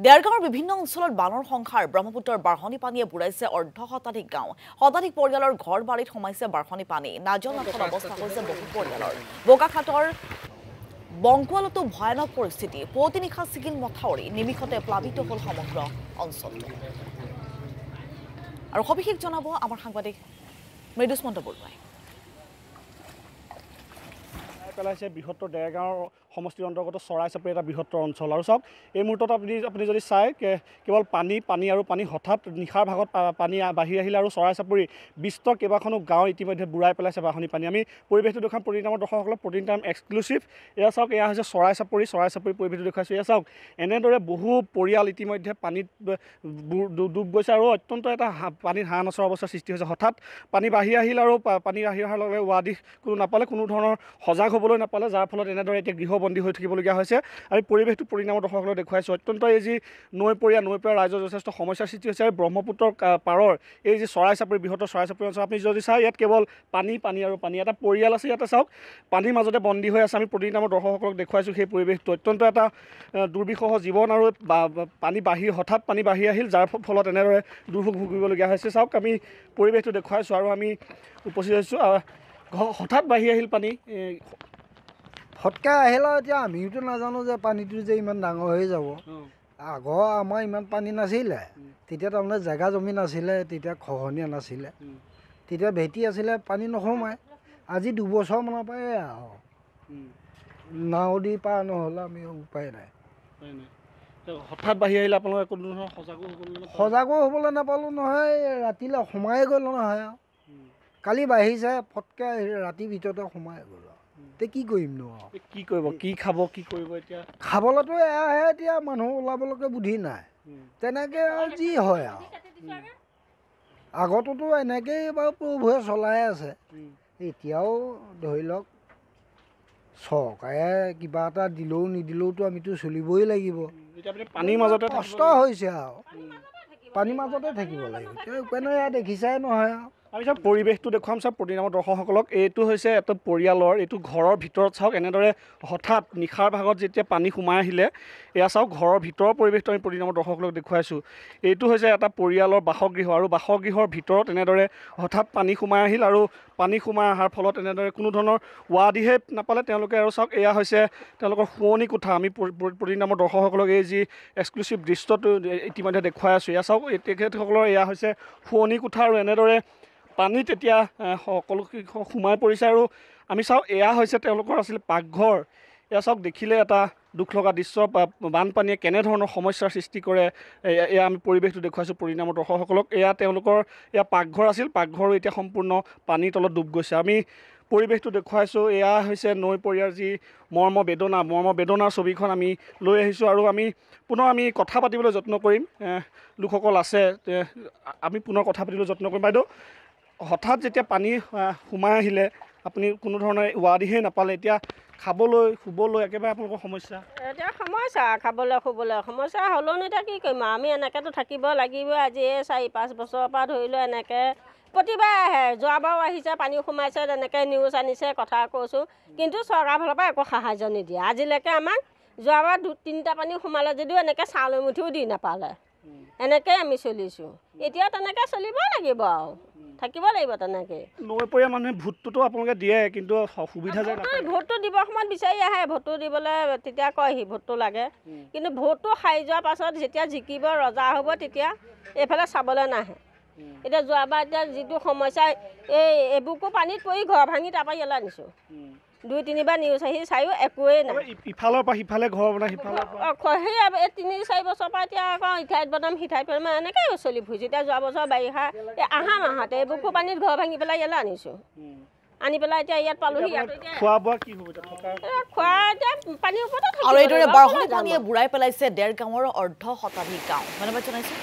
দেৰগাঁৱৰ বিভিন্ন অঞ্চলত বানৰ সংখ্যাৰ ব্ৰহ্মপুত্ৰৰ বাঢ়নী পানীয়ে বুঢ়াইছে অৰ্ধশতাধিক গাঁও শতাধিক পৰিয়ালৰ ঘৰ বাৰীত সোমাইছে বাঢ়নী পানী নাজল নাথল অৱস্থা হৈছে বহু পৰিয়ালৰ বোকাখাটৰ বংকুৱালতো ভয়ানক পৰিস্থিতি পুৱতি নিশা ছিগিল মথাউৰি নিমিষতে প্লাবিত হ'ল সমগ্ৰ অঞ্চলটো আৰু সবিশেষ জনাব আমাৰ সাংবাদিক মৃদুস্মন্ত বৰুৱাই পেলাইছে বৃহত্তৰ দেৰগাঁৱৰ সমষ্টিৰ অন্তৰ্গত চৰাইচাপৰি এটা বৃহত্তৰ অঞ্চল আৰু চাওক এই মুহূৰ্তত আপুনি যদি চাই কেৱল পানী আৰু পানী হঠাৎ নিশাৰ ভাগত পানী বাঢ়ি আহিলে আৰু চৰাইচাপৰি বিস্তৰ কেইবাখনো গাঁও ইতিমধ্যে বুঢ়াই পেলাইছে বাঢ়নী পানী আমি পৰিৱেশটো দেখুৱাম প্ৰতি নামৰ দৰ্শকসকলক প্ৰতি টাইম এক্সক্লুচিভ এয়া চাওক এয়া হৈছে চৰাইচাপৰি পৰিৱেশটো দেখুৱাইছোঁ এয়া চাওক এনেদৰে বহু পৰিয়াল ইতিমধ্যে পানীত ডুব গৈছে আৰু অত্যন্ত এটা পানীত হাঁহ নচৰা অৱস্থাৰ সৃষ্টি হৈছে হঠাৎ পানী বাঢ়ি আহিল আৰু পানী বাঢ়ি অহাৰ লগে লগে ৱাদিশ কোনো নাপালে কোনো ধৰণৰ সজাগ হ'বলৈ নাপালে যাৰ ফলত এনেদৰে এতিয়া গৃহবন্দী হৈ থাকিবলগীয়া হৈছে আমি পৰিৱেশটো পৰিণামৰ দৰ্শকসকলক দেখুৱাইছোঁ অত্যন্ত এই যি নৈপৰীয়া ৰাইজৰ যথেষ্ট সমস্যাৰ সৃষ্টি হৈছে আৰু ব্ৰহ্মপুত্ৰৰ পাৰৰ এই যি চৰাইচাপৰি বৃহত্তৰ চৰাইচাপৰি অঞ্চল আপুনি যদি চাই ইয়াত কেৱল পানী আৰু পানী এটা পৰিয়াল আছে ইয়াতে চাওক পানীৰ মাজতে বন্দী হৈ আছে আমি পৰিণামৰ দৰ্শকসকলক দেখুৱাইছোঁ সেই পৰিৱেশটো অত্যন্ত এটা দুৰ্বিষহ জীৱন আৰু হঠাৎ পানী বাঢ়ি আহিল যাৰ ফলত এনেদৰে দুৰ্ভোগ ভুগিবলগীয়া হৈছে চাওক আমি পৰিৱেশটো দেখুৱাইছোঁ আৰু আমি উপস্থিত হৈছোঁ হঠাৎ বাঢ়ি আহিল পানী ফটকা আহিলে এতিয়া আমিওতো নাজানো যে পানীটো যে ইমান ডাঙৰ হৈ যাব আগৰ আমাৰ ইমান পানী নাছিলে তেতিয়া তাৰমানে জেগা জমি নাছিলে তেতিয়া খহনীয়া নাছিলে তেতিয়া ভেটি আছিলে পানী নোসোমায় আজি দুবছৰমানৰ পৰাই আৰু নাও দি পাৰ নহ'লে আমি উপায় নাই হঠাৎ বাঢ়ি আহিলে আপোনালোকে কোনো ধৰণৰ সজাগো হ'বলৈ নাপালোঁ নহয় ৰাতিলৈ সোমাই গ'ল নহয় আৰু কালি বাঢ়িছে ফটকে ৰাতিৰ ভিতৰতে সোমাই গ'ল তে কি কৰিম নো কি কৰিব কি খাব কি কৰিব এতিয়া খাবলৈতো এয়াহে এতিয়া মানুহ ওলাবলৈকে বুদ্ধি নাই তেনেকৈ আৰু যি হয় আৰু আগতোতো এনেকৈয়ে বাৰু প্ৰভুৱে চলাই আছে এতিয়াও ধৰি লওক চৰকাৰে কিবা এটা দিলেও নিদিলেওতো আমিতো চলিবই লাগিব পানীৰ মাজতে কষ্ট হৈছে আৰু পানীৰ মাজতে থাকিব লাগিব এতিয়া উপায় নাই দেখিছাই নহয় আৰু আমি চাওক পৰিৱেশটো দেখুৱাম চাওক প্ৰতি নামৰ দৰ্শকসকলক এইটো হৈছে এটা পৰিয়ালৰ এইটো ঘৰৰ ভিতৰত চাওক এনেদৰে হঠাৎ নিশাৰ ভাগত যেতিয়া পানী সোমাই আহিলে এয়া চাওক ঘৰৰ ভিতৰৰ পৰিৱেশটো আমি প্ৰতি নামৰ দৰ্শকসকলক দেখুৱাইছোঁ এইটো হৈছে এটা পৰিয়ালৰ বাসগৃহ আৰু বাসগৃহৰ ভিতৰত এনেদৰে হঠাৎ পানী সোমাই আহিল আৰু পানী সোমাই অহাৰ ফলত এনেদৰে কোনো ধৰণৰ ৱাদিহে নাপালে তেওঁলোকে আৰু চাওক এয়া হৈছে তেওঁলোকৰ শুৱনি কোঠা আমি প্ৰতি নামৰ দৰ্শকসকলক এই যি এক্সক্লুচিভ দৃশ্যটো ইতিমধ্যে দেখুৱাই আছোঁ এয়া চাওক তেখেতসকলৰ এয়া হৈছে শুৱনি কোঠা আৰু এনেদৰে পানীত এতিয়া সকলো সোমাই পৰিছে আৰু আমি চাওঁ এয়া হৈছে তেওঁলোকৰ আছিল পাকঘৰ এয়া চাওক দেখিলে এটা দুখ লগা দৃশ্য বানপানীয়ে কেনেধৰণৰ সমস্যাৰ সৃষ্টি কৰে এয়া আমি পৰিৱেশটো দেখুৱাইছোঁ পৰিণামৰ দৰ্শকসকলক এয়া তেওঁলোকৰ এয়া পাকঘৰ আছিল পাকঘৰো এতিয়া সম্পূৰ্ণ পানীৰ তলত ডুব গৈছে আমি পৰিৱেশটো দেখুৱাইছোঁ এয়া হৈছে নৈপৰীয়াৰ যি মৰ্ম বেদনাৰ ছবিখন আমি লৈ আহিছোঁ আৰু আমি পুনৰ কথা পাতিবলৈ যত্ন কৰিম লোকসকল আছে আমি পুনৰ কথা পাতিবলৈ যত্ন কৰিম বাইদেউ হঠাৎ যেতিয়া পানী সোমাই আহিলে আপুনি কোনো ধৰণৰ ৱাদিহেই নাপালে এতিয়া খাবলৈ শুবলৈ একেবাৰে আপোনালোকৰ সমস্যা এতিয়া সমস্যা খাবলৈ শুবলৈ সমস্যা হ'লেও এতিয়া কি কৰিম আমি এনেকৈতো থাকিব লাগিব আজি 4-5 বছৰৰ পৰা ধৰি লৈ এনেকৈ প্ৰতিবাৰ আহে যোৱাবাৰো আহিছে পানী সোমাইছে তেনেকৈ নিউজ আনিছে কথা কৈছোঁ কিন্তু চৰকাৰৰ ফালৰ পৰা একো সাহাৰ্য নিদিয়ে আজিলৈকে আমাক যোৱাবাৰ 2-3টা পানী সোমালে যদিও এনেকৈ চাউল মুঠিও দি নাপালে এনেকৈ আমি চলিছোঁ এতিয়া তেনেকৈ চলিব লাগিব আৰু থাকিব লাগিব তেনেকৈ নৈপৰীয়া মানুহে ভোটটোতো আপোনালোকে দিয়ে কিন্তু সুবিধা যায় ভোটটো দিবৰ সময়ত বিচাৰি আহে ভোটটো দিবলৈ তেতিয়া কয়হি ভোটটো লাগে কিন্তু ভোটটো সাৰি যোৱাৰ পাছত যেতিয়া জিকিব ৰজা হ'ব তেতিয়া এইফালে চাবলৈ নাহে এতিয়া যোৱাবাৰ এতিয়া যিটো সমস্যা এইবোৰকো পানীত পৰি ঘৰ ভাঙি তাৰপৰা ইয়ালৈ আনিছোঁ 2-3বাৰ নিউজ আহি চায়ো একোৱেই নাই ইফালৰ পৰা সিফালে ঘৰ বনাই সিফালৰ সেই 3-4 বছৰৰ পৰা এতিয়া আকৌ ইঠাইত বনাম সিঠাইত বনাম এনেকৈ চলি ফুৰিছোঁ এতিয়া যোৱা বছৰ বাৰিষা আহা মাহতে এইবোৰকো পানীত ঘৰ ভাঙি পেলাই ইয়ালৈ আনিছোঁ আনি পেলাই এতিয়া ইয়াত পালোহি খোৱা বোৱা কি হ'ব খোৱা এতিয়া পানীৰ ওপৰতে আৰু এইদৰে বাঢ়নী পানীয়ে বুঢ়াই পেলাইছে দেৰগাঁৱৰ অৰ্ধশতাধিক গাঁও ধন্যবাদ জনাইছোঁ